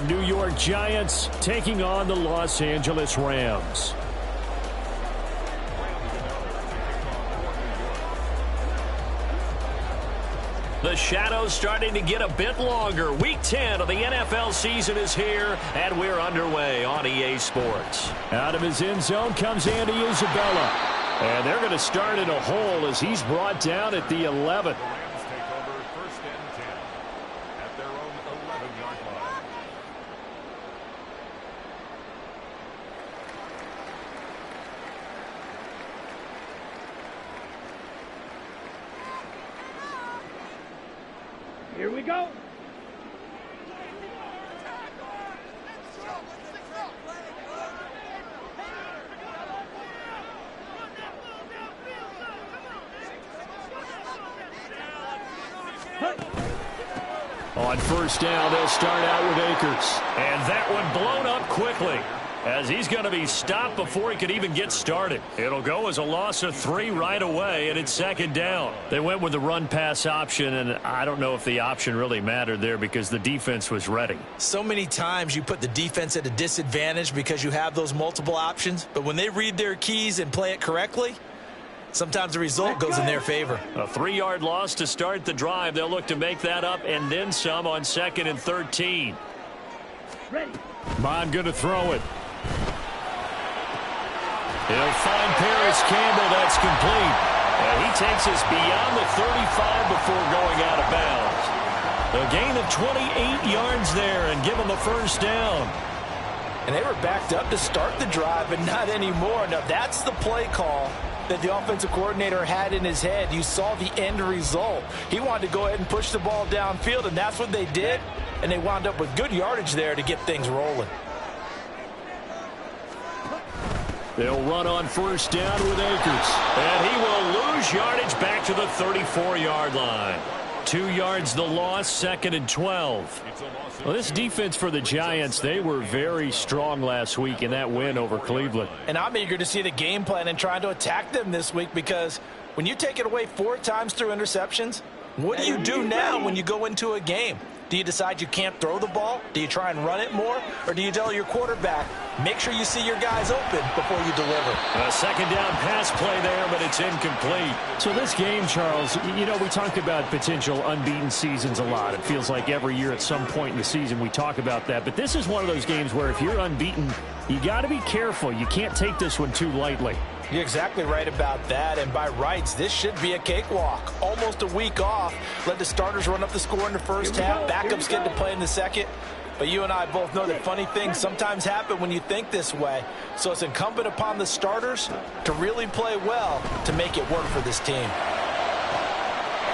New York Giants taking on the Los Angeles Rams. The shadow's starting to get a bit longer. Week 10 of the NFL season is here, and we're underway on EA Sports. Out of his end zone comes Andy Isabella. And they're going to start in a hole as he's brought down at the 11th. Here we go. On first down, they'll start out with Akers. And that one blown up quickly, as he's going to be stopped before he could even get started. It'll go as a loss of 3 right away, and it's second down. They went with the run-pass option, and I don't know if the option really mattered there because the defense was ready. So many times you put the defense at a disadvantage because you have those multiple options, but when they read their keys and play it correctly, sometimes the result goes in their favor. A 3-yard loss to start the drive. They'll look to make that up and then some on 2nd and 13. Ready. Bond going to throw it. He'll find Paris Campbell. That's complete. And he takes us beyond the 35 before going out of bounds. A gain of 28 yards there and give him a first down. And they were backed up to start the drive, but not anymore. Now, that's the play call that the offensive coordinator had in his head. You saw the end result. He wanted to go ahead and push the ball downfield, and that's what they did. And they wound up with good yardage there to get things rolling. They'll run on first down with Akers. And he will lose yardage back to the 34-yard line. 2 yards the loss, 2nd and 12. Well, this defense for the Giants, they were very strong last week in that win over Cleveland. And I'm eager to see the game plan and trying to attack them this week, because when you take it away 4 times through interceptions, what do you do now when you go into a game? Do you decide you can't throw the ball? Do you try and run it more? Or do you tell your quarterback, make sure you see your guys open before you deliver? A second down pass play there, but it's incomplete. So this game, Charles, you know, we talked about potential unbeaten seasons a lot. It feels like every year at some point in the season we talk about that. But this is one of those games where if you're unbeaten, you got to be careful. You can't take this one too lightly. You're exactly right about that, and by rights, this should be a cakewalk. Almost a week off. Let the starters run up the score in the first half. Backups get to play in the second. But you and I both know that funny things sometimes happen when you think this way. So it's incumbent upon the starters to really play well to make it work for this team.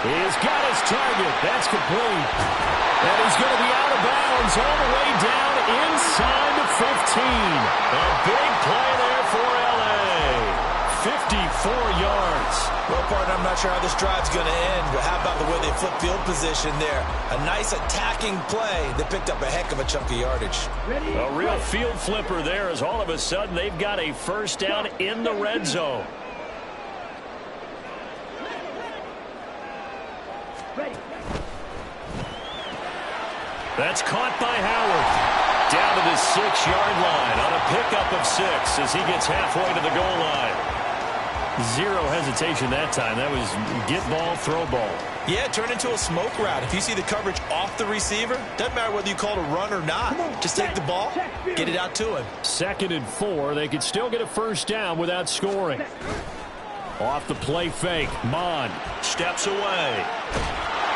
He's got his target. That's complete. And he's going to be out of bounds all the way down inside the 15. A big play there for L.A. 54 yards. Well, partner, I'm not sure how this drive's going to end, but how about the way they flip field position there? A nice attacking play that picked up a heck of a chunk of yardage. A real field flipper there, as all of a sudden they've got a first down in the red zone. That's caught by Howard. Down to the 6-yard line on a pickup of 6 as he gets halfway to the goal line. Zero hesitation that time. That was get ball, throw ball. Yeah, turn into a smoke route. If you see the coverage off the receiver, doesn't matter whether you call it a run or not. Just take the ball, get it out to him. 2nd and 4. They could still get a first down without scoring. Off the play fake. Mond steps away.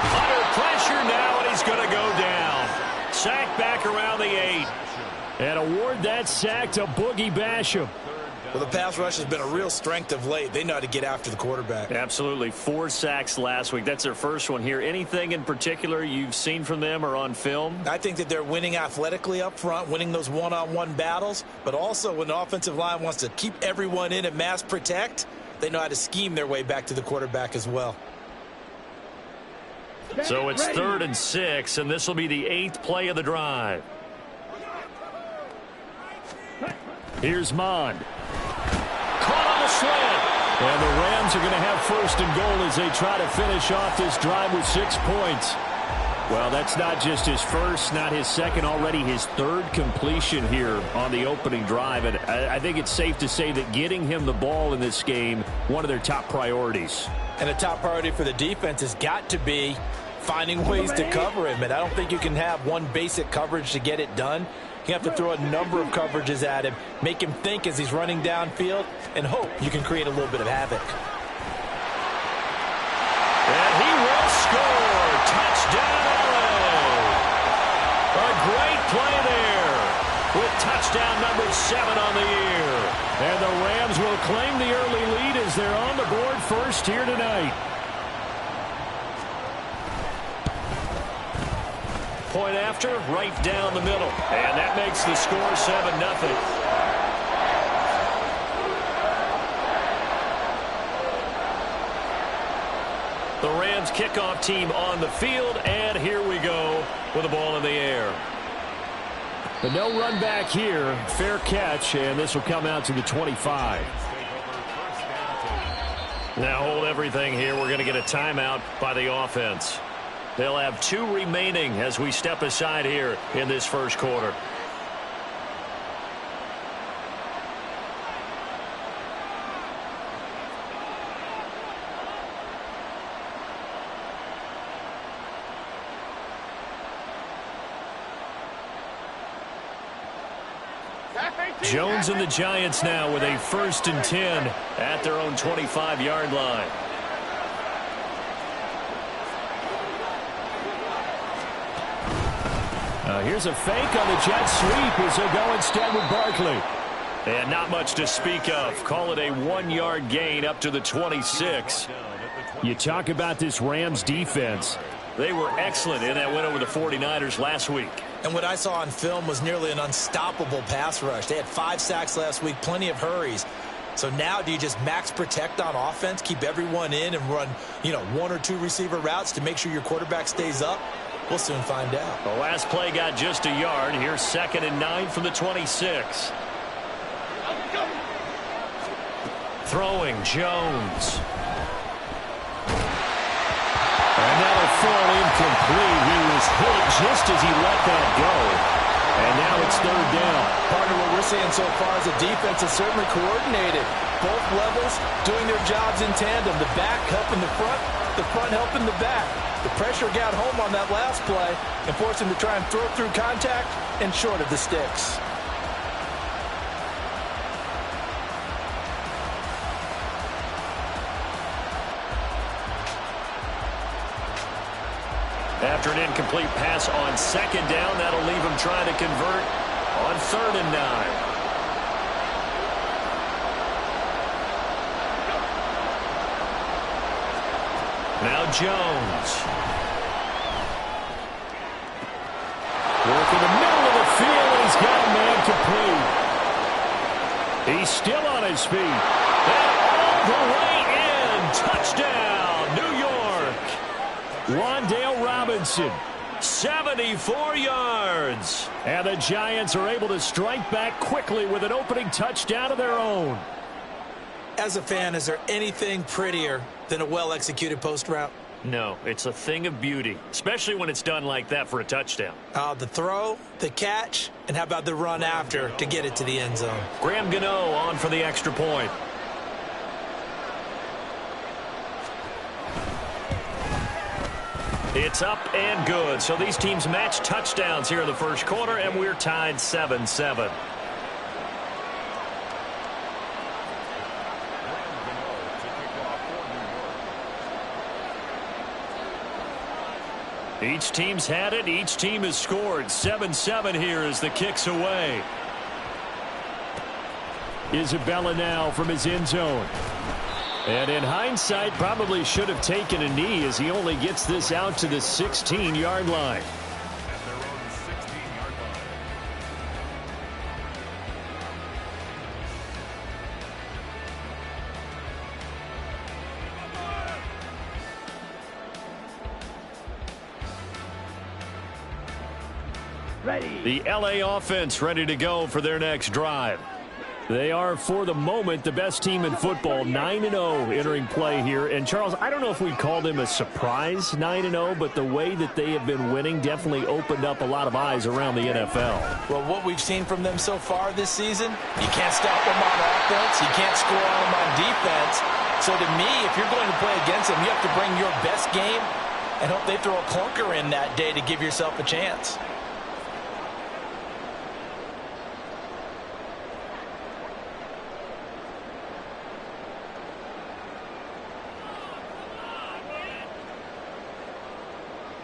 Under pressure now, and he's going to go down. Sack back around the 8. And award that sack to Boogie Basham. Well, the pass rush has been a real strength of late. They know how to get after the quarterback. Absolutely. 4 sacks last week. That's their first one here. Anything in particular you've seen from them or on film? I think that they're winning athletically up front, winning those one-on-one battles, but also when the offensive line wants to keep everyone in and mass protect, they know how to scheme their way back to the quarterback as well. So it's 3rd and 6, and this will be the 8th play of the drive. Here's Mond. Caught on the slant. And the Rams are going to have 1st and goal as they try to finish off this drive with 6 points. Well, that's not just his first, not his second, already his third completion here on the opening drive. And I think it's safe to say that getting him the ball in this game, one of their top priorities. And a top priority for the defense has got to be finding ways to cover him. And I don't think you can have one basic coverage to get it done. You have to throw a number of coverages at him, make him think as he's running downfield, and hope you can create a little bit of havoc. And he will score. Touchdown, LA. A great play there with touchdown number 7 on the year. And the Rams will claim the early lead as they're on the board first here tonight. Point after, right down the middle. And that makes the score 7-0. The Rams kickoff team on the field, and here we go with the ball in the air. But no run back here. Fair catch, and this will come out to the 25. Now hold everything here. We're going to get a timeout by the offense. They'll have 2 remaining as we step aside here in this first quarter. Jones and the Giants now with a 1st and 10 at their own 25-yard line. Here's a fake on the jet sweep as he'll go instead with Barkley. And not much to speak of. Call it a 1-yard gain up to the 26. You talk about this Rams defense. They were excellent in that win over the 49ers last week. And what I saw on film was nearly an unstoppable pass rush. They had 5 sacks last week, plenty of hurries. So now do you just max protect on offense, keep everyone in and run, 1 or 2 receiver routes to make sure your quarterback stays up? We'll soon find out. The last play got just a yard. Here's 2nd and 9 from the 26. Throwing, Jones. And that'll fall incomplete. He was hit just as he let that go. And now it's 3rd down. Partner, what we're seeing so far as a defense is certainly coordinated. Both levels doing their jobs in tandem. The back helping the front helping the back. The pressure got home on that last play and forced him to try and throw through contact and short of the sticks. After an incomplete pass on 2nd down, that'll leave him trying to convert on 3rd and 9. Now Jones. Work in the middle of the field, and he's got a man complete. He's still on his feet. And all the way in. Touchdown, New York. Wan'Dale Robinson, 74 yards. And the Giants are able to strike back quickly with an opening touchdown of their own. As a fan, is there anything prettier than a well-executed post route? No, it's a thing of beauty, especially when it's done like that for a touchdown. The throw, the catch, and how about the run after to get it to the end zone? Graham Gano on for the extra point. It's up and good. So these teams match touchdowns here in the first quarter, and we're tied 7-7. Each team's had it. Each team has scored. 7-7 here as the kick's away. Isabella now from his end zone. And in hindsight, probably should have taken a knee as he only gets this out to the 16-yard line. Ready. The LA offense ready to go for their next drive. They are, for the moment, the best team in football, 9-0 entering play here. And, Charles, I don't know if we'd call them a surprise 9-0, but the way that they have been winning definitely opened up a lot of eyes around the NFL. Well, what we've seen from them so far this season, you can't stop them on offense, you can't score on them on defense. So to me, if you're going to play against them, you have to bring your best game and hope they throw a clunker in that day to give yourself a chance.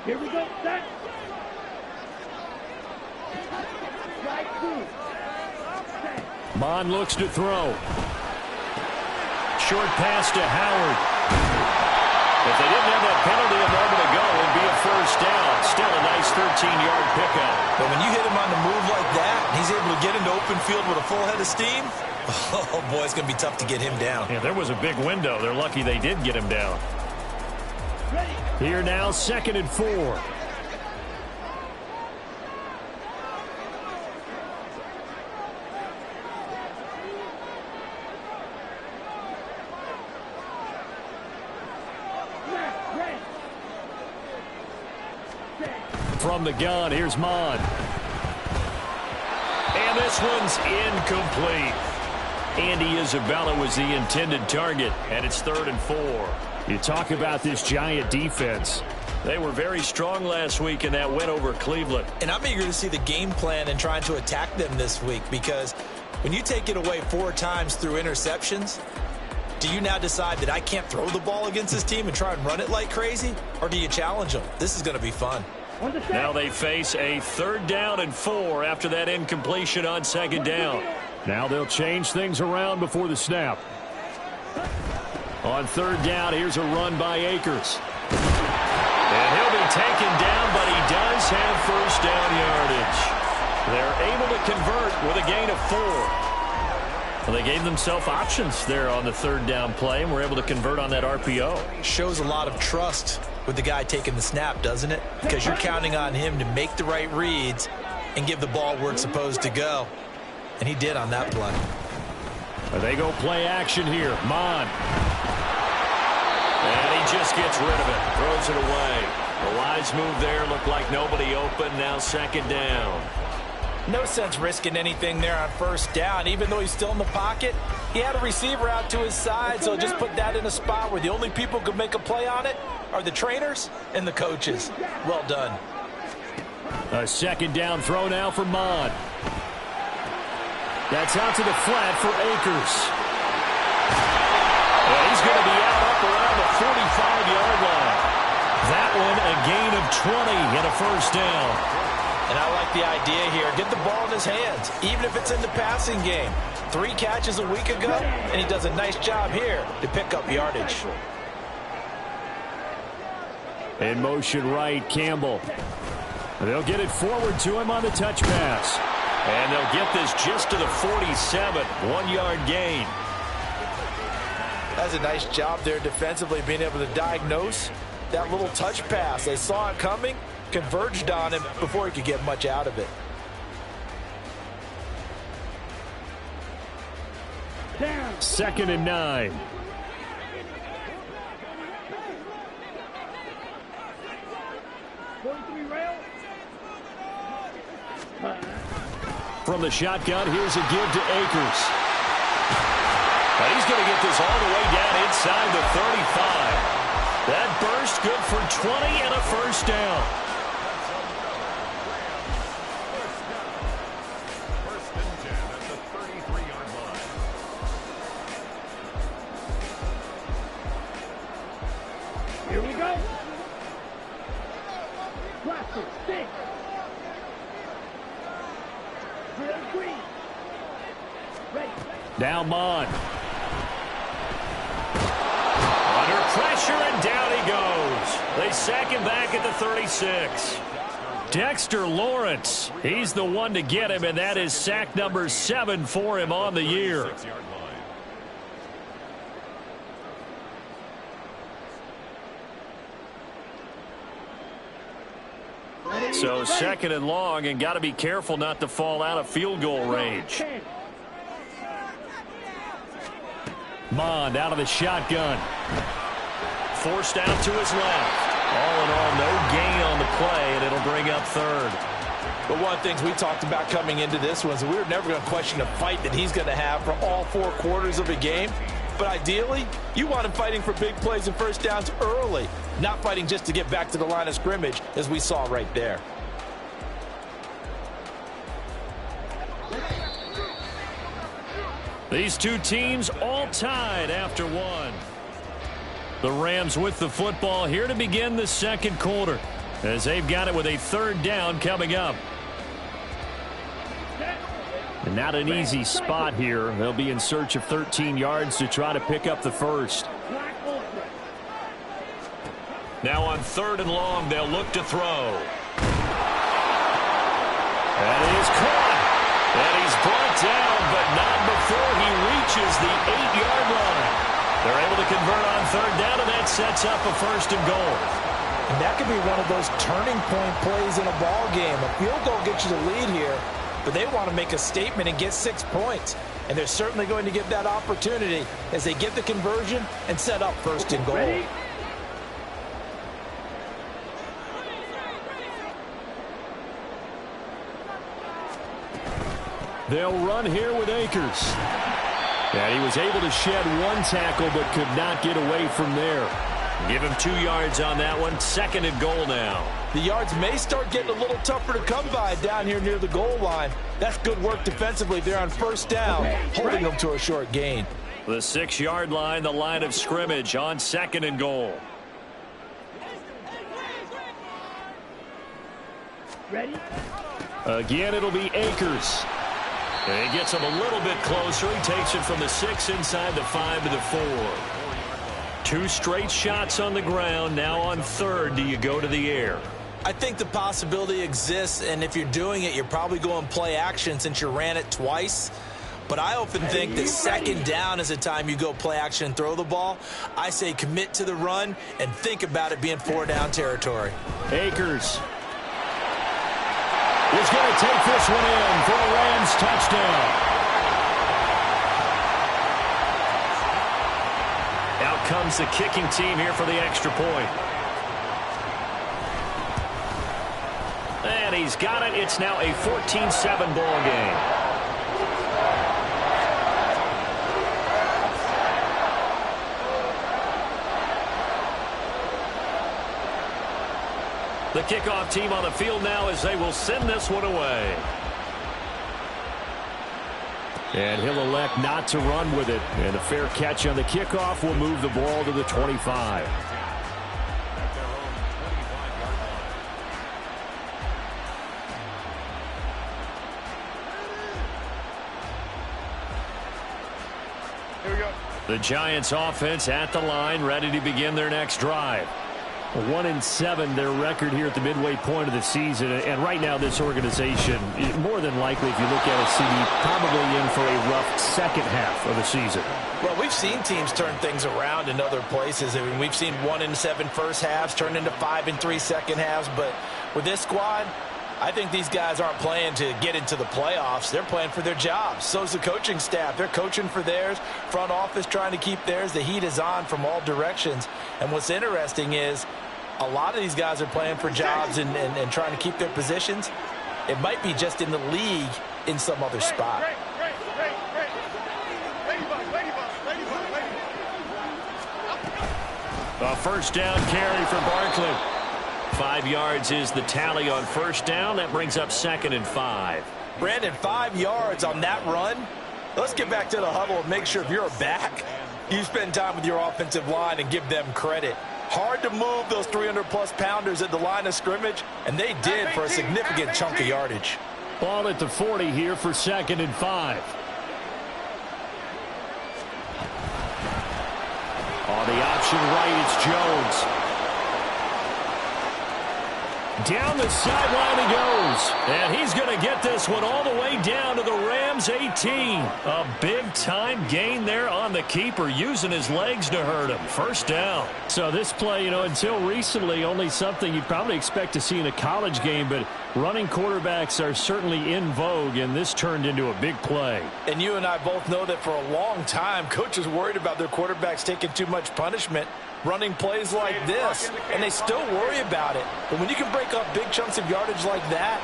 Here we go, set. Strike two. Set. Mon looks to throw. Short pass to Howard. If they didn't have that penalty a moment ago, it would be a first down. Still a nice 13-yard pickup. But when you hit him on the move like that, he's able to get into open field with a full head of steam. Oh, boy, it's going to be tough to get him down. Yeah, there was a big window. They're lucky they did get him down. Here now, 2nd and 4. From the gun, here's Mon. And this one's incomplete. Andy Isabella was the intended target, and it's 3rd and 4. You talk about this Giant defense. They were very strong last week in that win over Cleveland. And I'm eager to see the game plan and trying to attack them this week, because when you take it away 4 times through interceptions, do you now decide that I can't throw the ball against this team and try and run it like crazy? Or do you challenge them? This is going to be fun. Now they face a 3rd down and 4 after that incompletion on 2nd down. Now they'll change things around before the snap. On 3rd down, here's a run by Akers. And he'll be taken down, but he does have first down yardage. They're able to convert with a gain of 4. Well, they gave themselves options there on the 3rd down play, and were able to convert on that RPO. Shows a lot of trust with the guy taking the snap, doesn't it? Because you're counting on him to make the right reads and give the ball where it's supposed to go. And he did on that play. They go play action here. Mon. And he just gets rid of it. Throws it away. The wise move there. Looked like nobody open. Now 2nd down. No sense risking anything there on 1st down. Even though he's still in the pocket, he had a receiver out to his side, so just put that in a spot where the only people who could make a play on it are the trainers and the coaches. Well done. A 2nd down throw now for Mon. That's out to the flat for Akers. And he's going to be out up around the 45-yard line. That one a gain of 20 and a first down. And I like the idea here. Get the ball in his hands, even if it's in the passing game. 3 catches a week ago, and he does a nice job here to pick up yardage. In motion right, Campbell. They'll get it forward to him on the touch pass. And they'll get this just to the 47, 1-yard gain. That's a nice job there defensively, being able to diagnose that little touch pass. They saw it coming, converged on him before he could get much out of it. Down. 2nd and 9. From the shotgun, here's a give to Akers. But he's going to get this all the way down inside the 35. That burst good for 20 and a first down. First and 10 at the 33-yard line. Here we go. Blaster, 6. Now Mon. Under pressure, and down he goes. They sack him back at the 36. Dexter Lawrence, he's the one to get him, and that is sack number 7 for him on the year. So 2nd and long, and got to be careful not to fall out of field goal range. Mond out of the shotgun. Forced out to his left. All in all, no gain on the play, and it'll bring up third. But one of the things we talked about coming into this was we were never going to question the fight that he's going to have for all 4 quarters of a game. But ideally, you want him fighting for big plays and first downs early, not fighting just to get back to the line of scrimmage, as we saw right there. These two teams all tied after one. The Rams with the football here to begin the second quarter, as they've got it with a third down coming up. And not an easy spot here. They'll be in search of 13 yards to try to pick up the first. Now on 3rd and long, they'll look to throw. That is caught. And he's brought down, but not before he reaches the 8-yard line. They're able to convert on 3rd down, and that sets up a 1st and goal. And that could be one of those turning point plays in a ball game. A field goal gets you the lead here, but they want to make a statement and get 6 points. And they're certainly going to give that opportunity as they get the conversion and set up 1st and goal. Ready? They'll run here with Akers. And he was able to shed 1 tackle but could not get away from there. Give him 2 yards on that one. 2nd and goal now. The yards may start getting a little tougher to come by down here near the goal line. That's good work defensively there on 1st down, holding them to a short gain. The 6-yard line, the line of scrimmage on 2nd and goal. Ready? Again, it'll be Akers. And he gets him a little bit closer. He takes it from the 6 inside the 5 to the 4. 2 straight shots on the ground. Now on 3rd, do you go to the air? I think the possibility exists, and if you're doing it, you're probably going play action since you ran it twice. But I often think that 2nd down is the time you go play action and throw the ball. I say commit to the run and think about it being 4-down territory. Akers is going to take this one in for a Rams touchdown. Out comes the kicking team here for the extra point. And he's got it. It's now a 14-7 ball game. The kickoff team on the field now as they will send this one away. And he'll elect not to run with it. And a fair catch on the kickoff will move the ball to the 25. Here we go. The Giants offense at the line, ready to begin their next drive. 1-7 their record here at the midway point of the season, and right now this organization, more than likely if you look at it, CD, probably in for a rough second half of the season. Well, we've seen teams turn things around in other places. I mean, we've seen 1-7 first halves turn into 5-3 second halves, but with this squad, I think these guys aren't playing to get into the playoffs. They're playing for their jobs. So's the coaching staff. They're coaching for theirs. Front office trying to keep theirs. The heat is on from all directions. And what's interesting is a lot of these guys are playing for jobs and trying to keep their positions. It might be just in the league in some other spot. A first down carry for Barkley. 5 yards is the tally on first down. That brings up 2nd and 5. Brandon, 5 yards on that run. Let's get back to the huddle and make sure if you're a back, you spend time with your offensive line and give them credit. Hard to move those 300-plus pounders at the line of scrimmage, and they did for a significant chunk of yardage. Ball at the 40 here for 2nd and 5. On the option right, it's Jones. Down the sideline he goes. And he's going to get this one all the way down to the Rams' 18. A big-time gain there on the keeper, using his legs to hurt him. First down. So this play, until recently, only something you'd probably expect to see in a college game, but running quarterbacks are certainly in vogue, and this turned into a big play. And you and I both know that for a long time, coaches worried about their quarterbacks taking too much punishment, running plays like this, and they still worry about it. But when you can break up big chunks of yardage like that,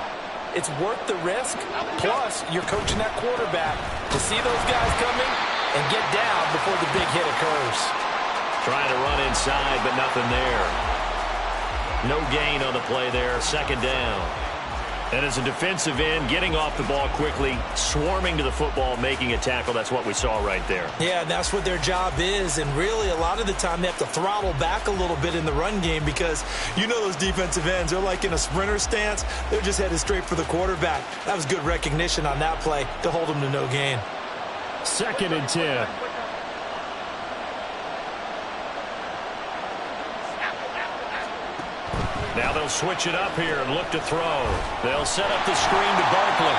it's worth the risk. Plus, you're coaching that quarterback to see those guys coming and get down before the big hit occurs. Trying to run inside, but nothing there. No gain on the play there. Second down. And as a defensive end, getting off the ball quickly, swarming to the football, making a tackle, that's what we saw right there. Yeah, and that's what their job is. And really, a lot of the time, they have to throttle back a little bit in the run game because those defensive ends, they're like in a sprinter stance. They're just headed straight for the quarterback. That was good recognition on that play to hold them to no gain. 2nd and 10. Now they'll switch it up here and look to throw. They'll set up the screen to Barkley.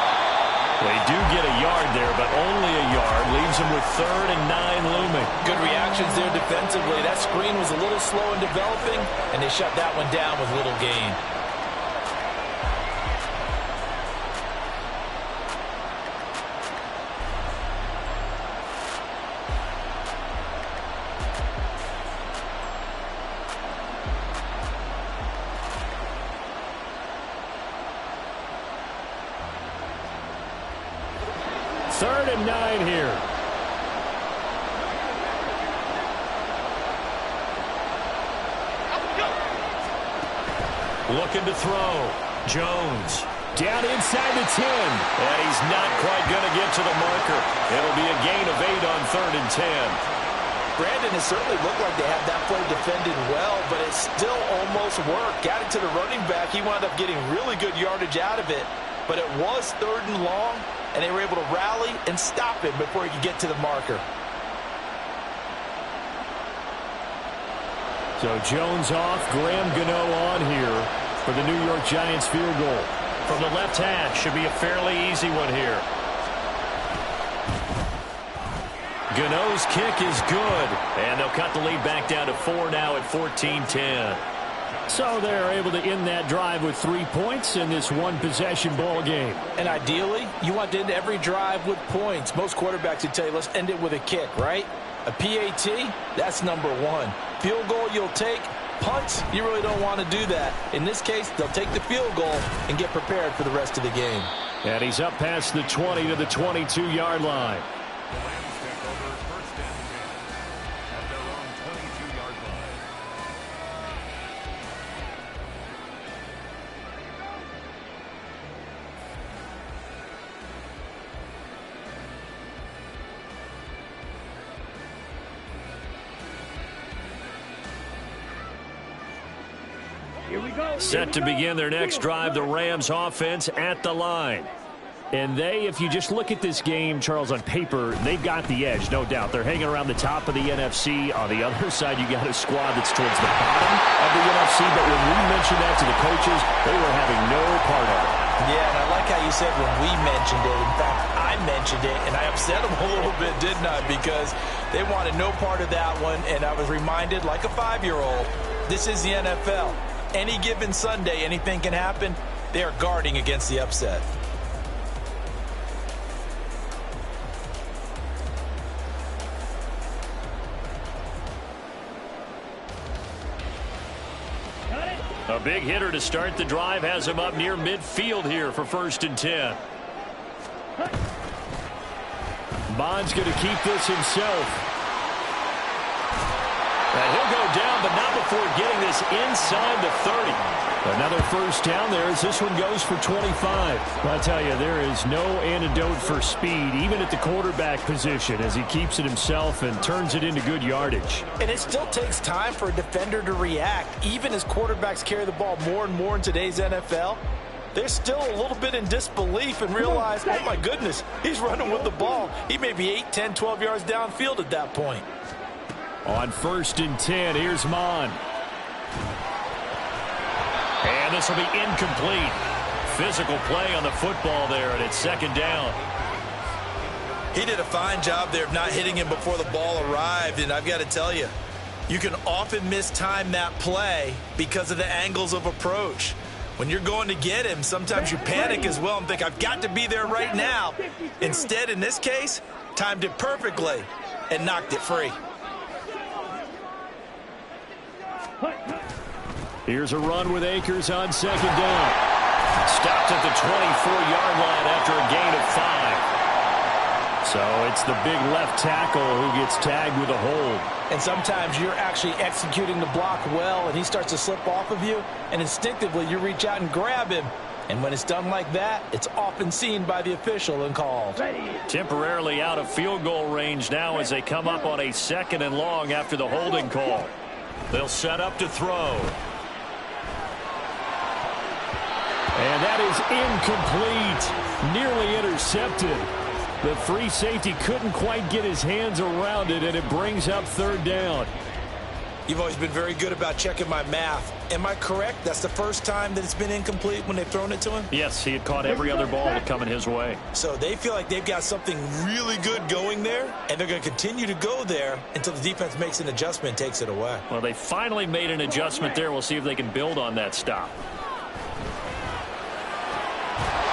They do get a yard there, but only a yard. Leaves them with 3rd and 9 looming. Good reactions there defensively. That screen was a little slow in developing, and they shut that one down with little gain. Third and 9 here. Looking to throw. Jones down inside the 10. And he's not quite going to get to the marker. It'll be a gain of 8 on 3rd and 10. Brandon, it certainly looked like they had that play defended well, but it still almost worked. Got it to the running back. He wound up getting really good yardage out of it. But it was 3rd and long, and they were able to rally and stop him before he could get to the marker. So Jones off, Graham Gano on here for the New York Giants field goal. From the left hash, should be a fairly easy one here. Gano's kick is good, and they'll cut the lead back down to 4 now at 14-10. So they're able to end that drive with 3 points in this one-possession ball game. And ideally, you want to end every drive with points. Most quarterbacks would tell you, let's end it with a kick, right? A PAT, that's number 1. Field goal you'll take. Punts, you really don't want to do that. In this case, they'll take the field goal and get prepared for the rest of the game. And he's up past the 20 to the 22-yard line. The Rams take over 1st and 10 at their own 22-yard line. Here we go. Set to begin their next drive, the Rams offense at the line. And if you just look at this game, Charles, on paper, they've got the edge, no doubt. They're hanging around the top of the NFC. On the other side, you got a squad that's towards the bottom of the NFC. But when we mentioned that to the coaches, they were having no part of it. Yeah, and I like how you said when we mentioned it. In fact, I mentioned it, and I upset them a little bit, didn't I? Because they wanted no part of that one, and I was reminded, like a 5-year-old, this is the NFL. Any given Sunday, anything can happen. They are guarding against the upset. A big hitter to start the drive has him up near midfield here for 1st and 10. Bond's going to keep this himself. And he'll go down, but not before getting this inside the 30. Another 1st down there as this one goes for 25. I tell you, there is no antidote for speed, even at the quarterback position, as he keeps it himself and turns it into good yardage. And it still takes time for a defender to react. Even as quarterbacks carry the ball more and more in today's NFL, they're still a little bit in disbelief and realize, oh my goodness, he's running with the ball. He may be 8, 10, 12 yards downfield at that point. On 1st and 10, here's Mon. And And this will be incomplete. Physical play on the football there, and it's second down. He did a fine job there of not hitting him before the ball arrived, and I've got to tell you, you can often mistime that play because of the angles of approach. When you're going to get him, sometimes you panic as well and think, I've got to be there right now. Instead, in this case, timed it perfectly and knocked it free. Here's a run with Akers on second down. Stopped at the 24-yard line after a gain of 5. So it's the big left tackle who gets tagged with a hold. And sometimes you're actually executing the block well, and he starts to slip off of you, and instinctively you reach out and grab him. And when it's done like that, it's often seen by the official and called. Temporarily out of field goal range now as they come up on a 2nd and long after the holding call. They'll set up to throw. And that is incomplete. Nearly intercepted. The free safety couldn't quite get his hands around it, and it brings up 3rd down. You've always been very good about checking my math. Am I correct? That's the first time that it's been incomplete when they've thrown it to him? Yes, he had caught every other ball coming his way. So they feel like they've got something really good going there, and they're going to continue to go there until the defense makes an adjustment and takes it away. Well, they finally made an adjustment there. We'll see if they can build on that stop.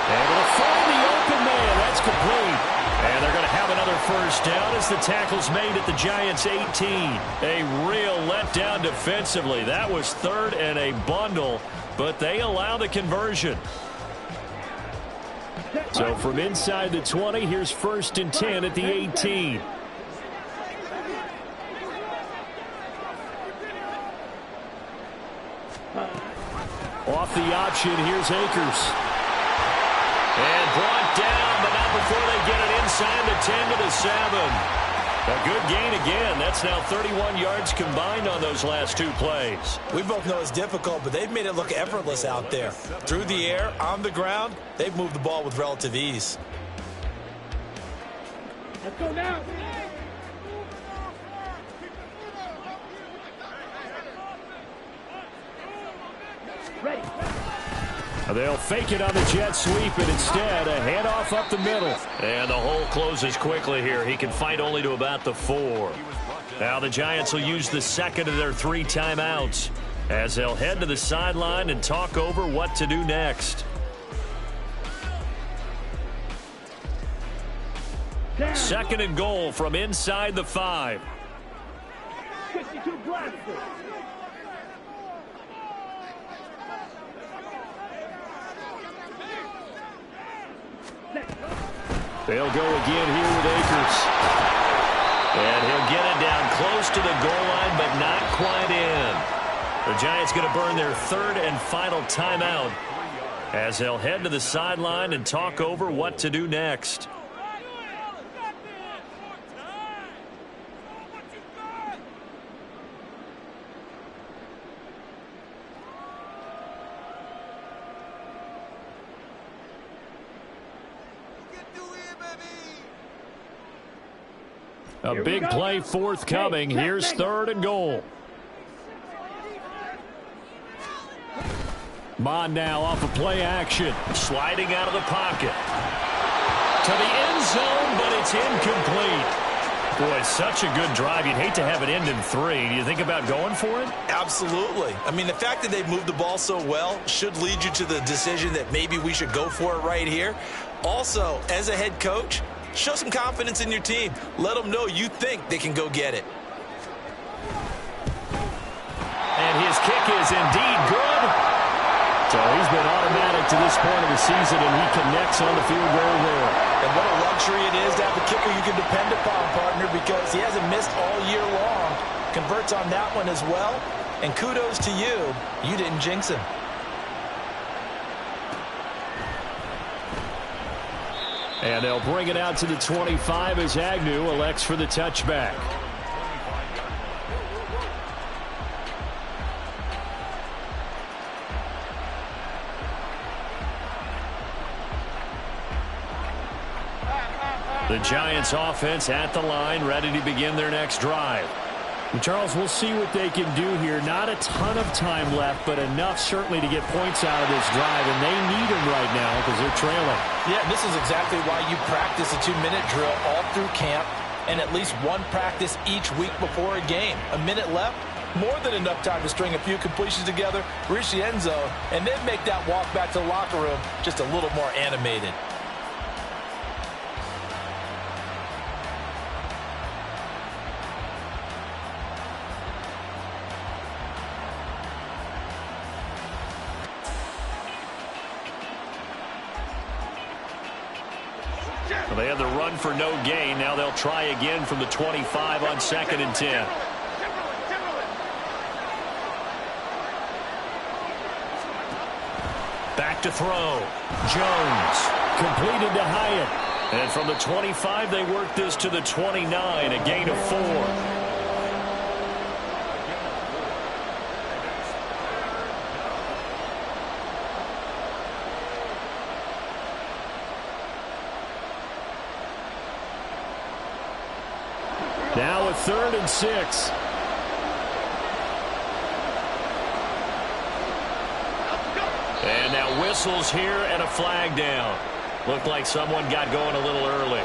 Able to find the open man. That's complete. And they're going to have another first down as the tackle's made at the Giants' 18. A real letdown defensively. That was 3rd and a bundle, but they allow the conversion. So from inside the 20, here's 1st and 10 at the 18. Off the option, here's Akers. And brought down, but not before they get it inside the 10 to the 7. A good gain again. That's now 31 yards combined on those last 2 plays. We both know it's difficult, but they've made it look effortless out there. Through the air, on the ground, they've moved the ball with relative ease. Let's go now. Ready. They'll fake it on the jet sweep, and instead a handoff up the middle. And the hole closes quickly here. He can fight only to about the 4. Now the Giants will use the 2nd of their 3 timeouts as they'll head to the sideline and talk over what to do next. 2nd and goal from inside the 5. 62 blaster. They'll go again here with Akers. And he'll get it down close to the goal line, but not quite in. The Giants going to burn their 3rd and final timeout as they'll head to the sideline and talk over what to do next. A big play forthcoming. Here's 3rd and goal. Bond now off of play action. Sliding out of the pocket. To the end zone, but it's incomplete. Boy, such a good drive. You'd hate to have it end in 3. Do you think about going for it? Absolutely. I mean, the fact that they've moved the ball so well should lead you to the decision that maybe we should go for it right here. Also, as a head coach, show some confidence in your team. Let them know you think they can go get it. And his kick is indeed good. So he's been automatic to this point of the season, and he connects on the field goal there. And what a luxury it is to have a kicker you can depend upon, partner, because he hasn't missed all year long. Converts on that one as well. And kudos to you. You didn't jinx him. And they'll bring it out to the 25 as Agnew elects for the touchback. The Giants offense at the line, ready to begin their next drive. And Charles, we'll see what they can do here. Not a ton of time left, but enough certainly to get points out of this drive, and they need them right now because they're trailing. Yeah, this is exactly why you practice a 2-minute drill all through camp and at least one practice each week before a game. A minute left, more than enough time to string a few completions together, reach the end zone, and then make that walk back to the locker room just a little more animated. Well, they had the run for no gain. Now they'll try again from the 25 on 2nd and 10. Back to throw. Jones completed to Hyatt. And from the 25, they work this to the 29, a gain of 4. Now a 3rd and 6. And now whistles here and a flag down. Looked like someone got going a little early.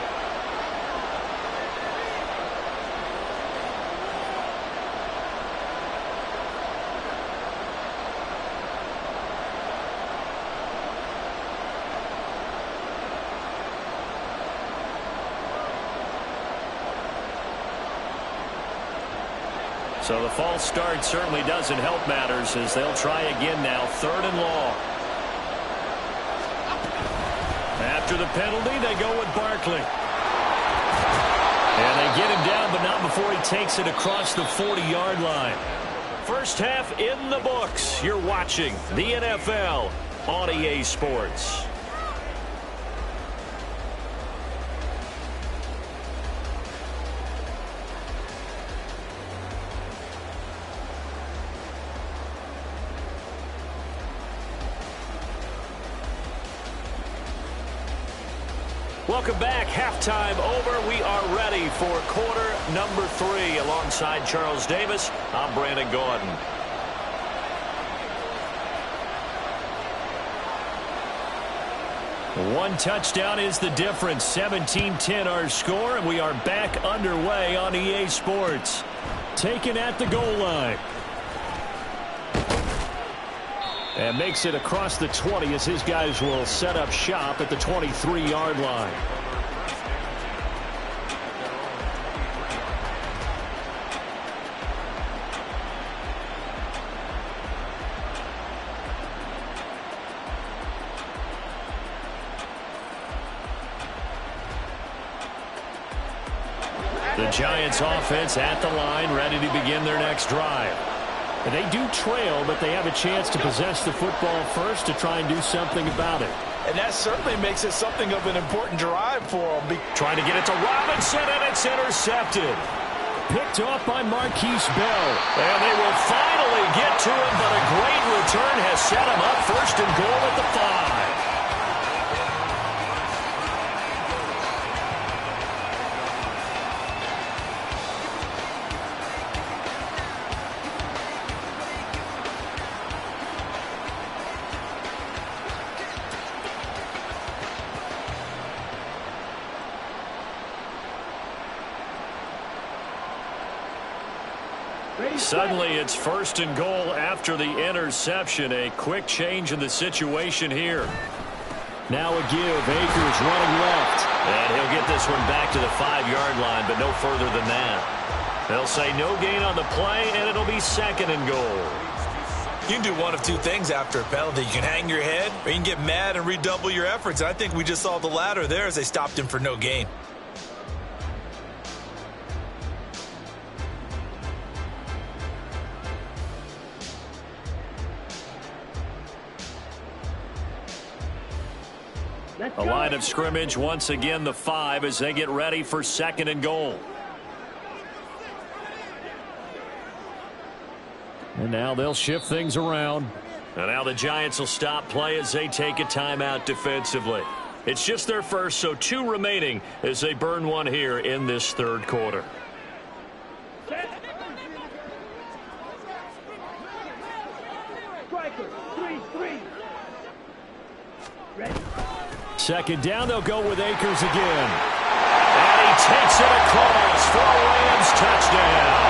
So the false start certainly doesn't help matters as they'll try again now, 3rd and long. After the penalty, they go with Barkley. And they get him down, but not before he takes it across the 40-yard line. First half in the books. You're watching the NFL on EA Sports. Welcome back. Halftime over. We are ready for quarter number 3. Alongside Charles Davis, I'm Brandon Gordon. One touchdown is the difference. 17-10 our score, and we are back underway on EA Sports. Taken at the goal line. And makes it across the 20 as his guys will set up shop at the 23-yard line. The Giants offense at the line, ready to begin their next drive. And they do trail, but they have a chance to possess the football first to try and do something about it. And that certainly makes it something of an important drive for them. Trying to get it to Robinson, and it's intercepted. Picked off by Marquise Bell. And they will finally get to him, but a great return has set him up 1st and goal at the 5. Suddenly it's 1st and goal after the interception. A quick change in the situation here. Now a give. Akers running left. And he'll get this one back to the 5-yard line, but no further than that. They'll say no gain on the play, and it'll be 2nd and goal. You can do one of two things after a penalty. You can hang your head, or you can get mad and redouble your efforts. I think we just saw the latter there as they stopped him for no gain. A line of scrimmage once again, the 5, as they get ready for 2nd and goal. And now they'll shift things around. And now the Giants will stop play as they take a timeout defensively. It's just their first, so 2 remaining as they burn one here in this 3rd quarter. Second down, they'll go with Akers again. And he takes it across for a Rams touchdown.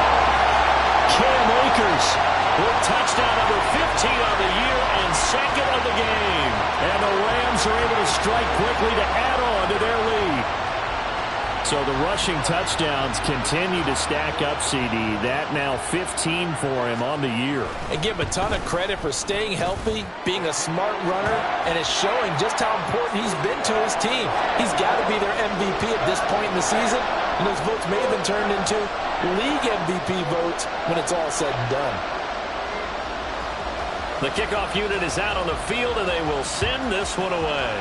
Cam Akers with touchdown number 15 on the year and second of the game. And the Rams are able to strike quickly to add on to their lead. So the rushing touchdowns continue to stack up, CD. That now 15 for him on the year. And give him a ton of credit for staying healthy, being a smart runner, and it's showing just how important he's been to his team. He's got to be their MVP at this point in the season, and those votes may have been turned into league MVP votes when it's all said and done. The kickoff unit is out on the field, and they will send this one away.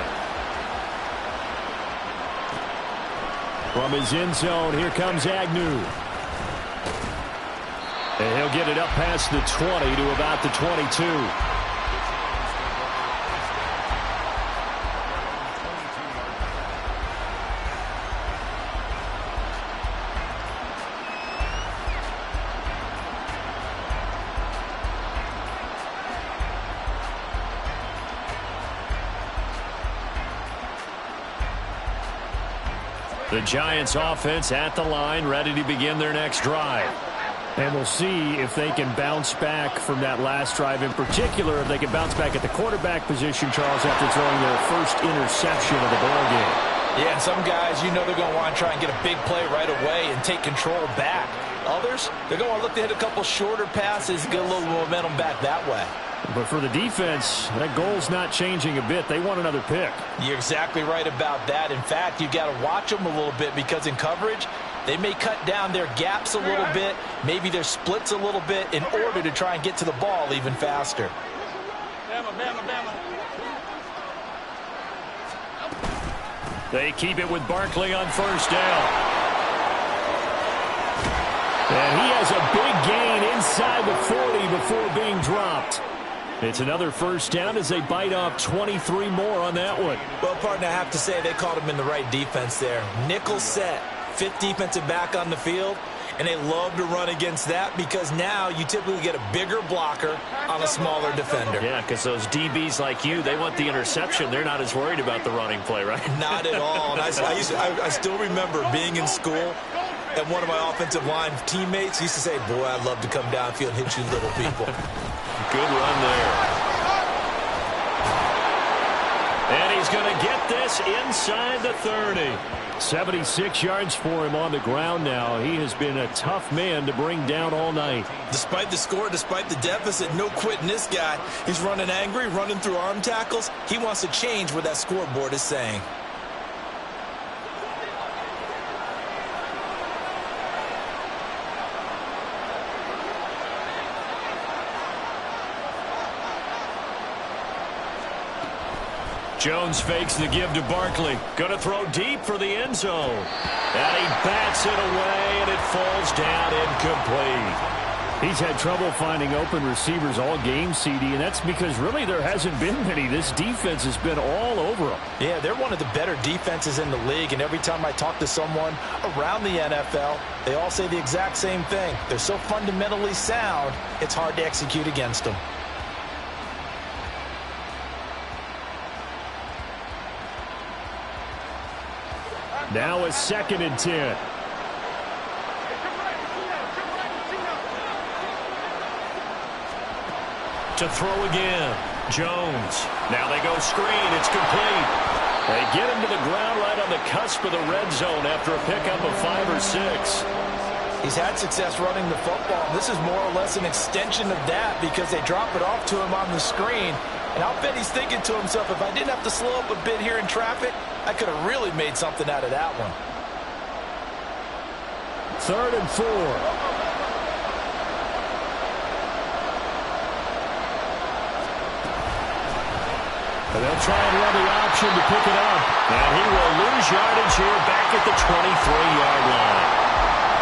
From his end zone, here comes Agnew. And he'll get it up past the 20 to about the 22. The Giants offense at the line, ready to begin their next drive. And we'll see if they can bounce back from that last drive, in particular, if they can bounce back at the quarterback position, Charles, after throwing their first interception of the ball game. Yeah, and some guys, you know they're going to want to try and get a big play right away and take control back. Others, they're going to look to hit a couple shorter passes, get a little momentum back that way. But for the defense, that goal's not changing a bit. They want another pick. You're exactly right about that. In fact, you've got to watch them a little bit because in coverage, they may cut down their gaps a little bit, maybe their splits a little bit in order to try and get to the ball even faster. They keep it with Barkley on first down. And he has a big gain inside the 40 before being dropped. It's another first down as they bite off 23 more on that one. Well, partner, I have to say they caught him in the right defense there. Nickel set, fifth defensive back on the field, and they love to run against that because now you typically get a bigger blocker on a smaller defender. Yeah, because those DBs like you, they want the interception. They're not as worried about the running play, right? Not at all. And I still remember being in school, and one of my offensive line teammates used to say, boy, I'd love to come downfield and hit you little people. Good run there. And he's going to get this inside the 30. 76 yards for him on the ground now. He has been a tough man to bring down all night. Despite the score, despite the deficit, no quitting this guy. He's running angry, running through arm tackles. He wants to change what that scoreboard is saying. Jones fakes the give to Barkley. Going to throw deep for the end zone. And he bats it away, and it falls down incomplete. He's had trouble finding open receivers all game, CD, and that's because really there hasn't been many. This defense has been all over them. Yeah, they're one of the better defenses in the league, and every time I talk to someone around the NFL, they all say the exact same thing. They're so fundamentally sound, it's hard to execute against them. Now a 2nd and 10. To throw again, Jones. Now they go screen. It's complete. They get him to the ground right on the cusp of the red zone after a pickup of 5 or 6. He's had success running the football. This is more or less an extension of that because they drop it off to him on the screen. And I'll bet he's thinking to himself, if I didn't have to slow up a bit here in traffic, I could have really made something out of that one. 3rd and 4. And they'll try and run the option to pick it up. And he will lose yardage here back at the 23-yard line.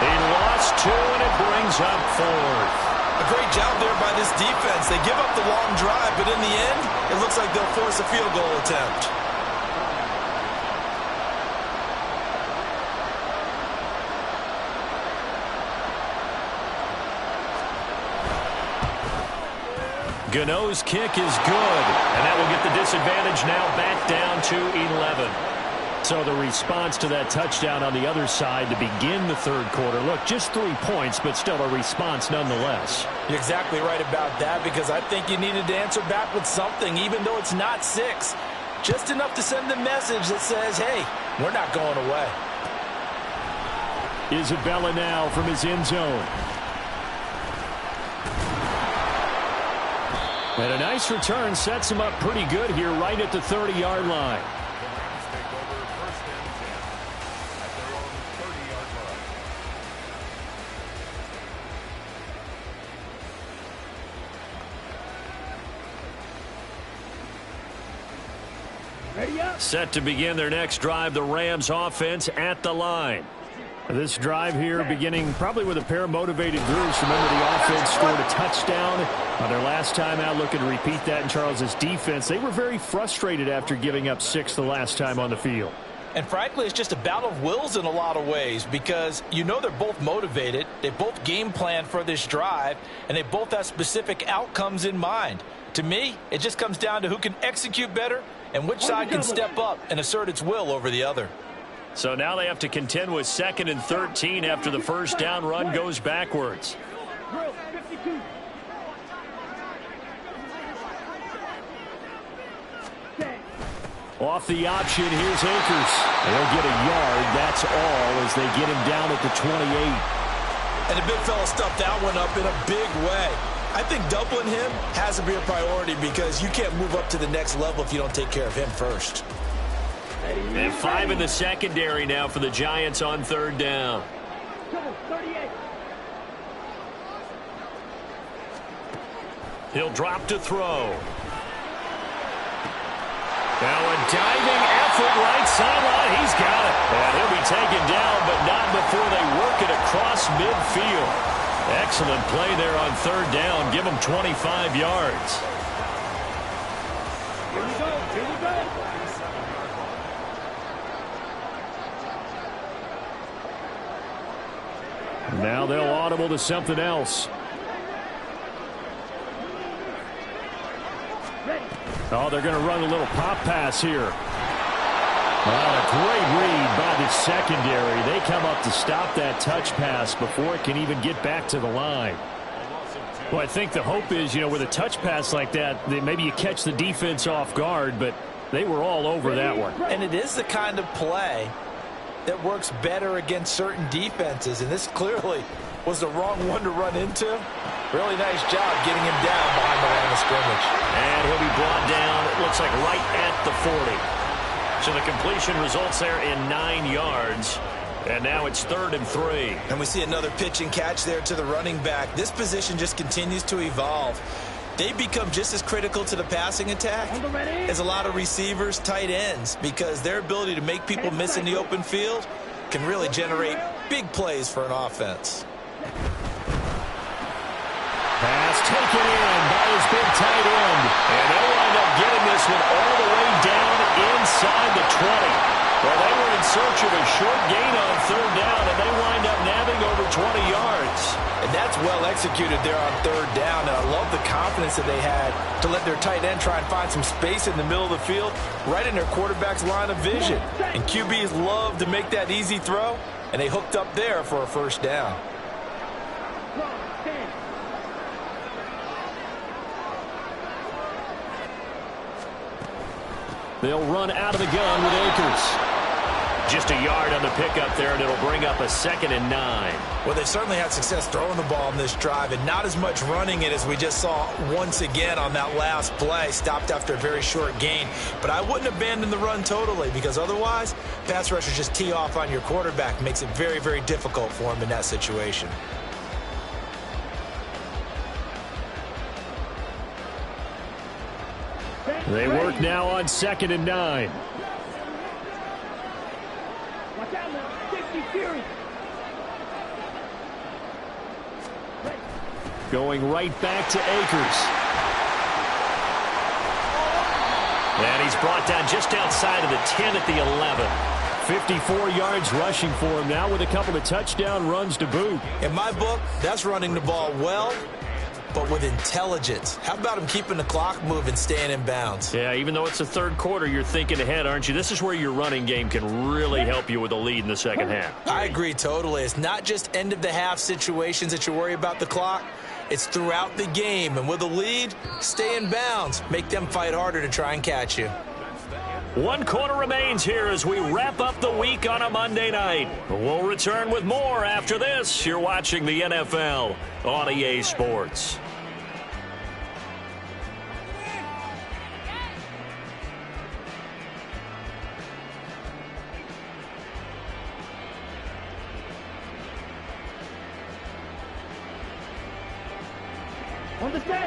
He lost 2, and it brings up 4th. A great job there by this defense. They give up the long drive, but in the end, it looks like they'll force a field goal attempt. Gano's kick is good, and that will get the disadvantage now back down to 11. So the response to that touchdown on the other side to begin the third quarter. Look, just 3 points, but still a response nonetheless. You're exactly right about that, because I think you needed to answer back with something, even though it's not 6. Just enough to send the message that says, hey, we're not going away. Isabella now from his end zone. And a nice return sets him up pretty good here right at the 30-yard line. Set to begin their next drive, the Rams offense at the line. This drive here beginning probably with a pair of motivated groups. Remember, the offense scored a touchdown on their last time out, looking to repeat that in Charles's defense. They were very frustrated after giving up 6 the last time on the field. And frankly, it's just a battle of wills in a lot of ways, because you know they're both motivated, they both game plan for this drive, and they both have specific outcomes in mind. To me, it just comes down to who can execute better and which side can step up and assert its will over the other. So now they have to contend with 2nd and 13 after the first down run goes backwards. Off the option, here's Akers. They'll get a yard, that's all, as they get him down at the 28. And the big fella stuffed that one up in a big way. I think doubling him has to be a priority, because you can't move up to the next level if you don't take care of him first. And 5 in the secondary now for the Giants on 3rd down. He'll drop to throw. Now a diving effort right sideline. He's got it. And he'll be taken down, but not before they work it across midfield. Excellent play there on 3rd down. Give him 25 yards. Here we go. Here we go. Now they'll audible to something else. Oh, they're going to run a little pop pass here. Well, a great read by the secondary. They come up to stop that touch pass before it can even get back to the line. Well, I think the hope is, with a touch pass like that, maybe you catch the defense off guard, but they were all over that one. And it is the kind of play that works better against certain defenses, and this clearly was the wrong one to run into. Really nice job getting him down behind the line of scrimmage. And he'll be brought down, it looks like right at the 40. So the completion results there in 9 yards. And now it's 3rd and 3. And we see another pitch and catch there to the running back. This position just continues to evolve. They become just as critical to the passing attack as a lot of receivers, tight ends, because their ability to make people miss in the open field can really generate big plays for an offense. Pass taken in by his big tight end. And they'll wind up getting this one all the way down inside the 20. Well, they were in search of a short gain on 3rd down, and they wind up nabbing over 20 yards. And that's well executed there on 3rd down, and I love the confidence that they had to let their tight end try and find some space in the middle of the field, right in their quarterback's line of vision. And QBs love to make that easy throw, and they hooked up there for a first down. They'll run out of the gun with Akers. Just a yard on the pickup there, and it'll bring up a 2nd and 9. Well, they've certainly had success throwing the ball on this drive, and not as much running it as we just saw once again on that last play. Stopped after a very short gain. But I wouldn't abandon the run totally, because otherwise, pass rushers just tee off on your quarterback. Makes it very, very difficult for him in that situation. They work now on 2nd and 9. Watch out now. 60 series. Going right back to Akers. And he's brought down just outside of the 10 at the 11. 54 yards rushing for him now with a couple of touchdown runs to boot. In my book, that's running the ball well but with intelligence. How about him keeping the clock moving, staying in bounds? Yeah, even though it's the third quarter, you're thinking ahead, aren't you? This is where your running game can really help you with a lead in the second half. I agree totally. It's not just end-of-the-half situations that you worry about the clock. It's throughout the game. And with a lead, stay in bounds. Make them fight harder to try and catch you. 1 quarter remains here as we wrap up the week on a Monday night. We'll return with more after this. You're watching the NFL on EA Sports.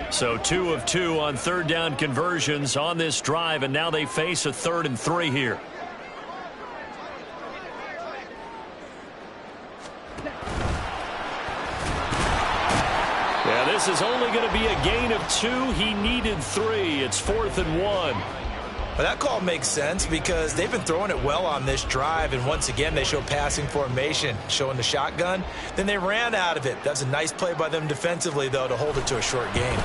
So 2 of 2 on third down conversions on this drive, and now they face a 3rd and 3 here. Yeah, this is only going to be a gain of 2. He needed 3. It's 4th and 1. Well, that call makes sense because they've been throwing it well on this drive, and once again they show passing formation, showing the shotgun. Then they ran out of it. That's a nice play by them defensively, though, to hold it to a short gain.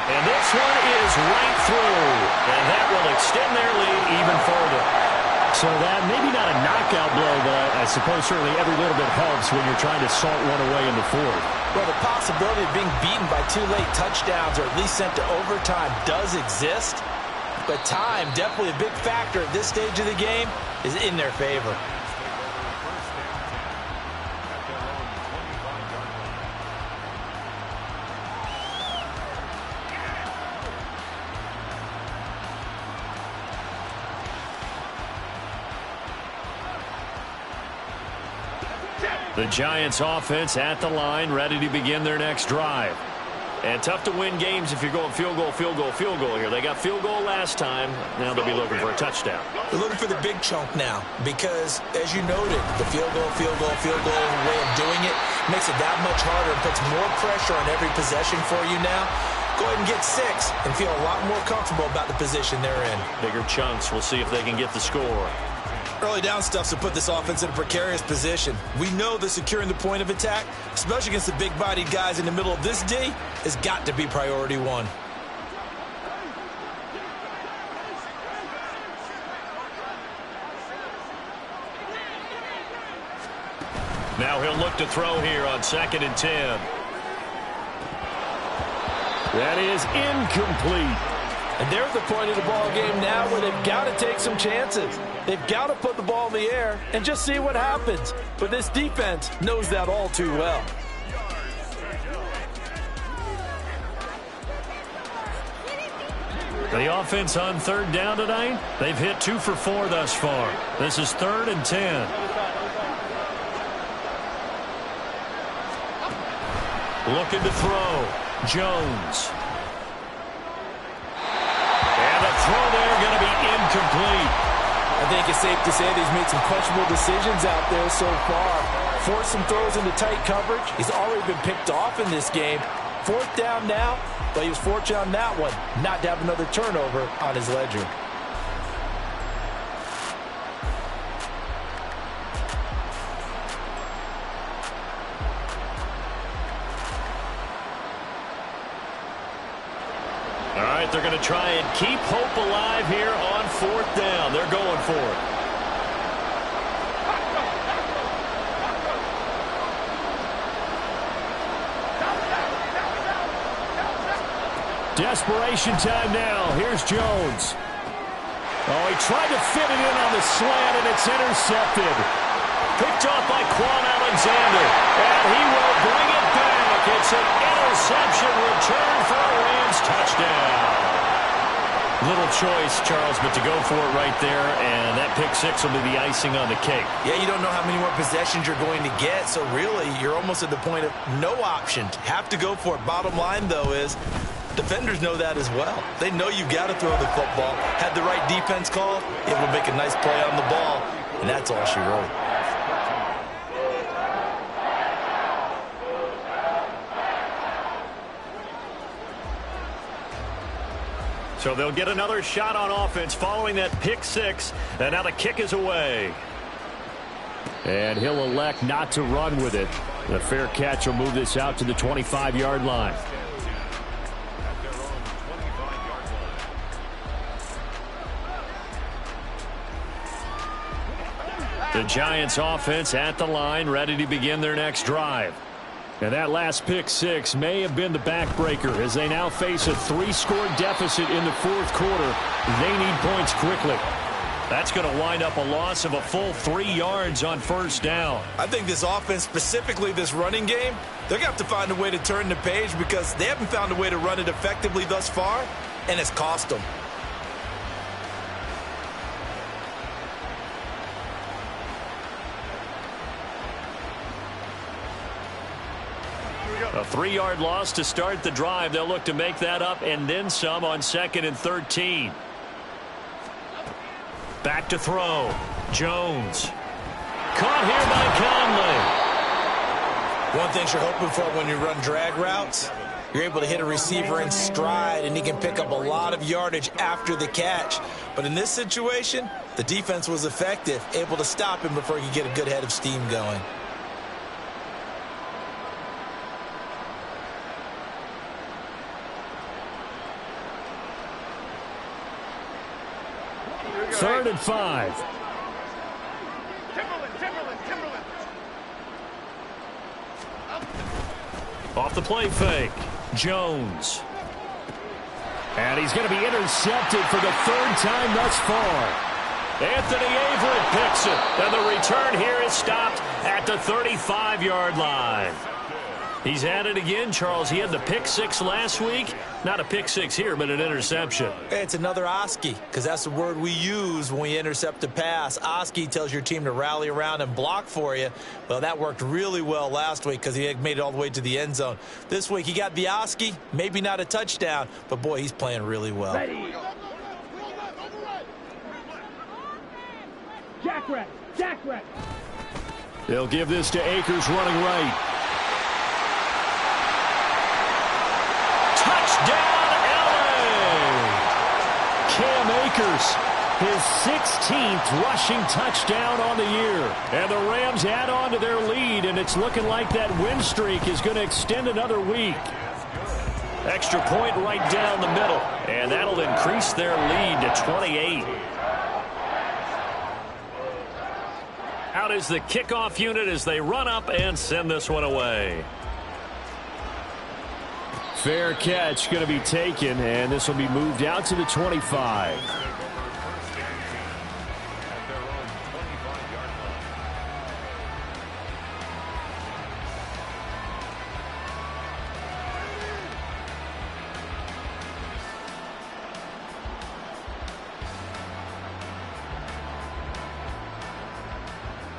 And this one is right through, and that will extend their lead even further. So that maybe not a knockout blow, but I suppose certainly every little bit helps when you're trying to salt one away in the fourth. Well, the possibility of being beaten by 2 late touchdowns or at least sent to overtime does exist. But time, definitely a big factor at this stage of the game, is in their favor. The Giants offense at the line, ready to begin their next drive. And tough to win games if you're going field goal, field goal, field goal here. They got field goal last time. Now they'll be looking for a touchdown. They're looking for the big chunk now because, as you noted, the field goal way of doing it makes it that much harder and puts more pressure on every possession for you now. Go ahead and get 6 and feel a lot more comfortable about the position they're in. Bigger chunks. We'll see if they can get the score. Early down stuff to put this offense in a precarious position. We know that securing the point of attack, especially against the big-bodied guys in the middle of this D, has got to be priority 1. Now he'll look to throw here on 2nd and 10. That is incomplete. And they're at the point of the ball game now where they've got to take some chances. They've got to put the ball in the air and just see what happens. But this defense knows that all too well. The offense on 3rd down tonight, they've hit 2 for 4 thus far. This is 3rd and 10. Looking to throw. Jones. And the throw there going to be incomplete. I think it's safe to say that he's made some questionable decisions out there so far. Forced some throws into tight coverage. He's already been picked off in this game. 4th down now, but he was fortunate on that one not to have another turnover on his ledger. All right, they're going to try and keep hope alive here on 4th down. They're going for it. Desperation time now. Here's Jones. Oh, he tried to fit it in on the slant, and it's intercepted. Picked off by Quan Alexander, and he will bring it back. It's an interception return for a Rams touchdown. Little choice, Charles, but to go for it right there, and that pick 6 will be the icing on the cake. Yeah, you don't know how many more possessions you're going to get, so really you're almost at the point of no option. Have to go for it. Bottom line, though, is defenders know that as well. They know you've got to throw the football. Had the right defense call, it will make a nice play on the ball, and that's all she wrote. So they'll get another shot on offense following that pick 6, and now the kick is away. And he'll elect not to run with it. The fair catch will move this out to the 25-yard line. At their own 25-yard line. The Giants offense at the line, ready to begin their next drive. And that last pick six may have been the backbreaker as they now face a 3-score deficit in the fourth quarter. They need points quickly. That's going to wind up a loss of a full 3 yards on first down. I think this offense, specifically this running game, they're going to have to find a way to turn the page because they haven't found a way to run it effectively thus far, and it's cost them. A 3-yard loss to start the drive. They'll look to make that up and then some on 2nd and 13. Back to throw. Jones. Caught here by Conley. One thing you're hoping for when you run drag routes, you're able to hit a receiver in stride, and he can pick up a lot of yardage after the catch. But in this situation, the defense was effective, able to stop him before he could get a good head of steam going. Third and 5. Timberland. Off the play fake. Jones. And he's going to be intercepted for the 3rd time thus far. Anthony Averett picks it. And the return here is stopped at the 35-yard line. He's at it again, Charles. He had the pick six last week. Not a pick six here, but an interception. It's another Oski, because that's the word we use when we intercept a pass. Oski tells your team to rally around and block for you. Well, that worked really well last week because he had made it all the way to the end zone. This week he got the Oski, maybe not a touchdown, but boy, he's playing really well. Ready. Jackrack. They'll give this to Akers running right. Touchdown, LA! Cam Akers, his 16th rushing touchdown on the year. And the Rams add on to their lead, and it's looking like that win streak is going to extend another week. Extra point right down the middle, and that'll increase their lead to 28. Out is the kickoff unit as they run up and send this one away. Fair catch going to be taken, and this will be moved out to the 25.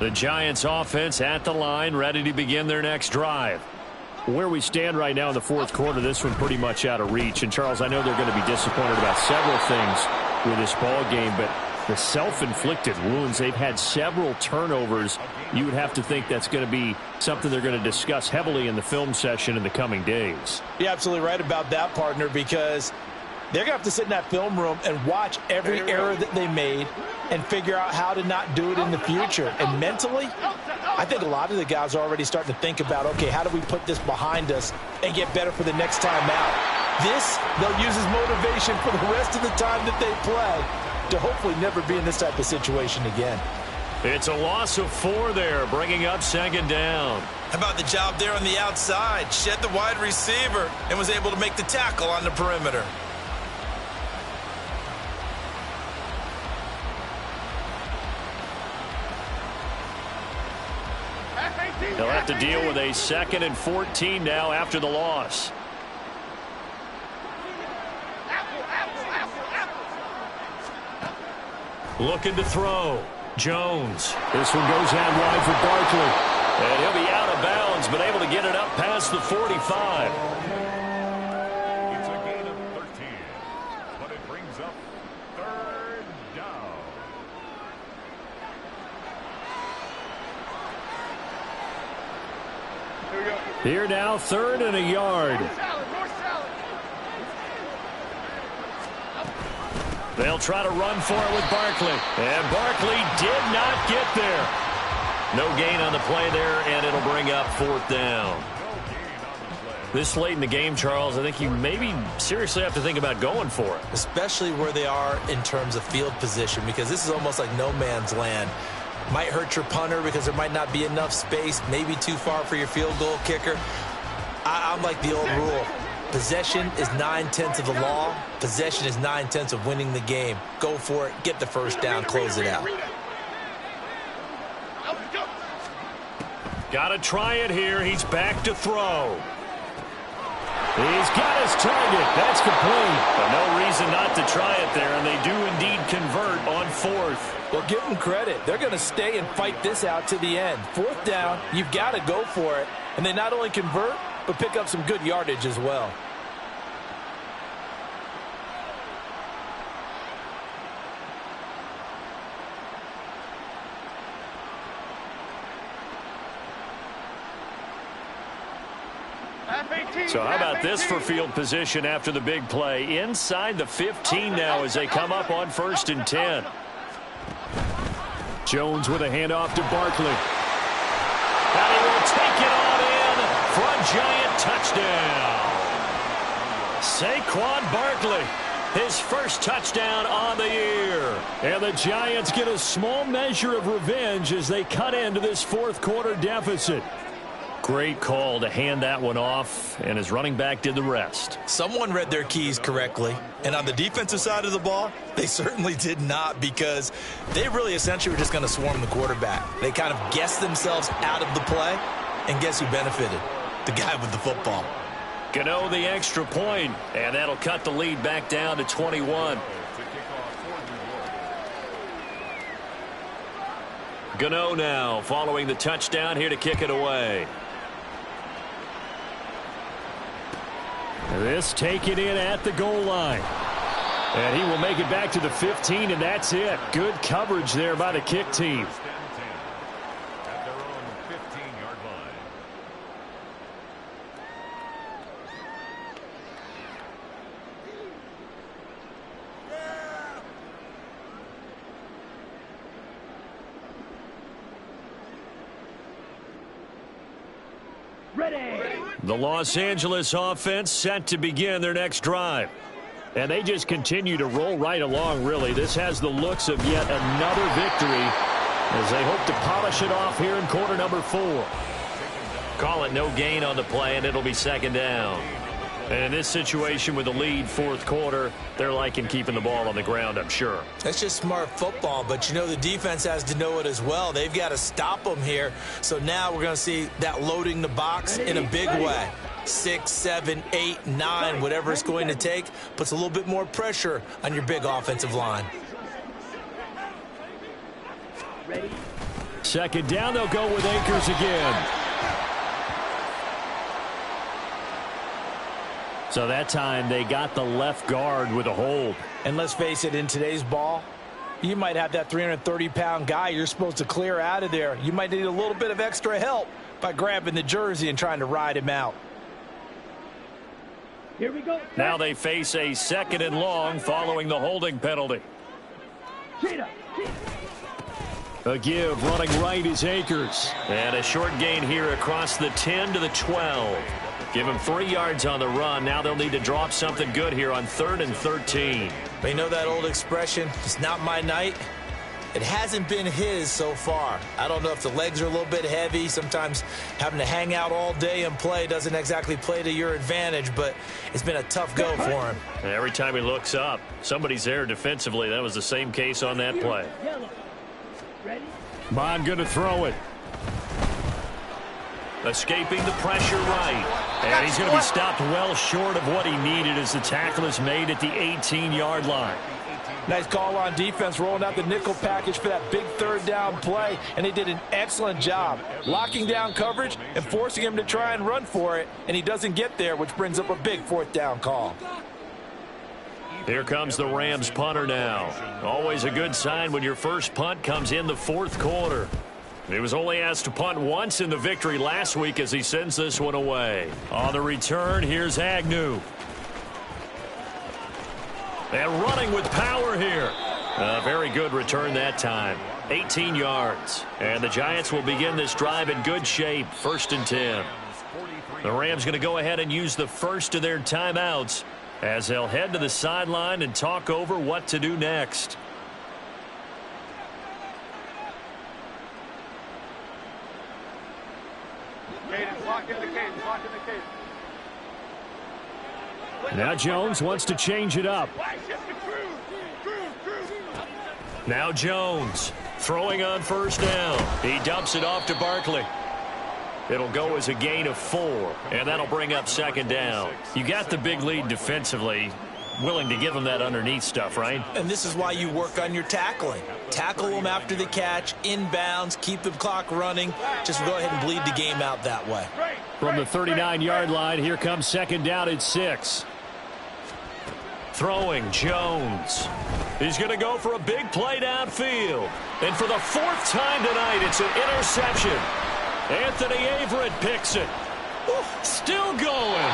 The Giants offense at the line, ready to begin their next drive. Where we stand right now in the fourth quarter, this one pretty much out of reach. And, Charles, I know they're going to be disappointed about several things with this ball game, but the self-inflicted wounds, they've had several turnovers. You would have to think that's going to be something they're going to discuss heavily in the film session in the coming days. You're absolutely right about that, partner, because they're going to have to sit in that film room and watch every error that they made and figure out how to not do it in the future. And mentally, I think a lot of the guys are already starting to think about, okay, how do we put this behind us and get better for the next time out? This, they'll use as motivation for the rest of the time that they play to hopefully never be in this type of situation again. It's a loss of 4 there, bringing up 2nd down. How about the job there on the outside? Shed the wide receiver and was able to make the tackle on the perimeter. They'll have to deal with a 2nd and 14 now after the loss. Looking to throw. Jones. This one goes out wide for Barkley. And he'll be out of bounds, but able to get it up past the 45. It's a gain of 13, but it brings up 3rd down. Here now, 3rd and a yard. They'll try to run for it with Barkley. And Barkley did not get there. No gain on the play there, and it'll bring up 4th down. This late in the game, Charles, I think you maybe seriously have to think about going for it. Especially where they are in terms of field position, because this is almost like no man's land. Might hurt your punter because there might not be enough space, maybe too far for your field goal kicker. I'm like the old rule. Possession is 9/10 of the law. Possession is 9/10 of winning the game. Go for it, get the first down, close it out. Got to try it here. He's back to throw. He's got his target. That's complete. But no reason not to try it there, and they do indeed convert on 4th. Well, give them credit. They're going to stay and fight this out to the end. 4th down, you've got to go for it. And they not only convert, but pick up some good yardage as well. So how about this for field position after the big play? Inside the 15 now as they come up on 1st and 10. Jones with a handoff to Barkley. And he will take it on in for a giant touchdown. Saquon Barkley, his first touchdown on the year. And the Giants get a small measure of revenge as they cut into this 4th quarter deficit. Great call to hand that one off, and his running back did the rest. Someone read their keys correctly, and on the defensive side of the ball, they certainly did not, because they really essentially were just going to swarm the quarterback. They kind of guessed themselves out of the play, and guess who benefited? The guy with the football. Gano the extra point, and that'll cut the lead back down to 21. Gano now following the touchdown here to kick it away. This taken in at the goal line. And he will make it back to the 15, and that's it. Good coverage there by the kick team. At their own 15-yard line. The Los Angeles offense set to begin their next drive. And they just continue to roll right along, really. This has the looks of yet another victory as they hope to polish it off here in quarter number 4. Call it no gain on the play, and it'll be 2nd down. And in this situation with the lead 4th quarter, they're liking keeping the ball on the ground, I'm sure. That's just smart football, but you know the defense has to know it as well. They've got to stop them here. So now we're going to see that loading the box in a big way. 6, 7, 8, 9, whatever it's going to take, puts a little bit more pressure on your big offensive line. 2nd down, they'll go with Akers again. So that time they got the left guard with a hold. And let's face it, in today's ball, you might have that 330-pound guy you're supposed to clear out of there. You might need a little bit of extra help by grabbing the jersey and trying to ride him out. Here we go. Now they face a 2nd and long following the holding penalty. A give running right is Akers. And a short gain here across the 10 to the 12. Give him 3 yards on the run. Now they'll need to drop something good here on 3rd and 13. But you know that old expression, it's not my night? It hasn't been his so far. I don't know if the legs are a little bit heavy. Sometimes having to hang out all day and play doesn't exactly play to your advantage, but it's been a tough go for him. Every time he looks up, somebody's there defensively. That was the same case on that play. Bond going to throw it. Escaping the pressure right. And he's going to be stopped well short of what he needed as the tackle is made at the 18-yard line. Nice call on defense, rolling out the nickel package for that big 3rd down play, and they did an excellent job locking down coverage and forcing him to try and run for it, and he doesn't get there, which brings up a big 4th down call. Here comes the Rams punter now. Always a good sign when your first punt comes in the 4th quarter. He was only asked to punt once in the victory last week as he sends this one away. On the return, here's Agnew. And running with power here. A very good return that time. 18 yards. And the Giants will begin this drive in good shape, 1st and 10. The Rams going to go ahead and use the first of their timeouts as they'll head to the sideline and talk over what to do next. Now Jones wants to change it up. Now Jones throwing on 1st down. He dumps it off to Barkley. It'll go as a gain of 4, and that'll bring up 2nd down. You got the big lead defensively. Willing to give them that underneath stuff, right? And this is why you work on your tackling. Tackle them after the catch, inbounds, keep the clock running. Just go ahead and bleed the game out that way. From the 39-yard line, here comes 2nd down at 6. Throwing, Jones. He's going to go for a big play downfield. And for the 4th time tonight, it's an interception. Anthony Averett picks it. Still going.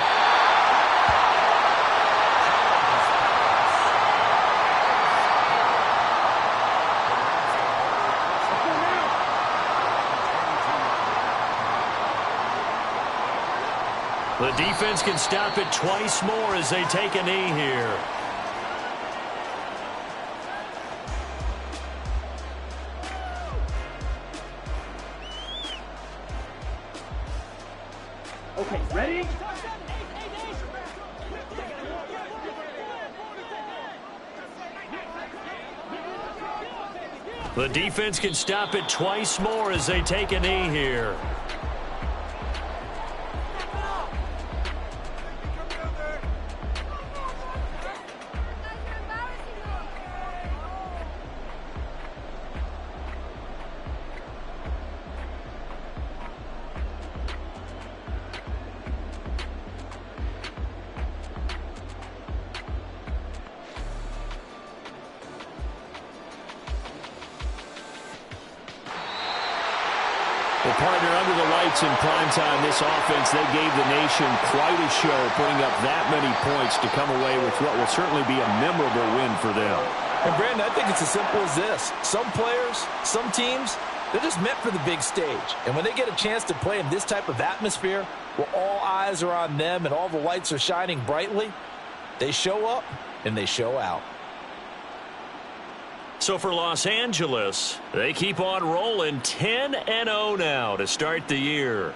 The defense can stop it twice more as they take a knee here. Okay, ready? The defense can stop it twice more as they take a knee here. Well, partner, under the lights in primetime, this offense, they gave the nation quite a show, putting up that many points to come away with what will certainly be a memorable win for them. And, Brandon, I think it's as simple as this. Some players, some teams, they're just meant for the big stage. And when they get a chance to play in this type of atmosphere, where all eyes are on them and all the lights are shining brightly, they show up and they show out. So for Los Angeles, they keep on rolling 10-0 now to start the year.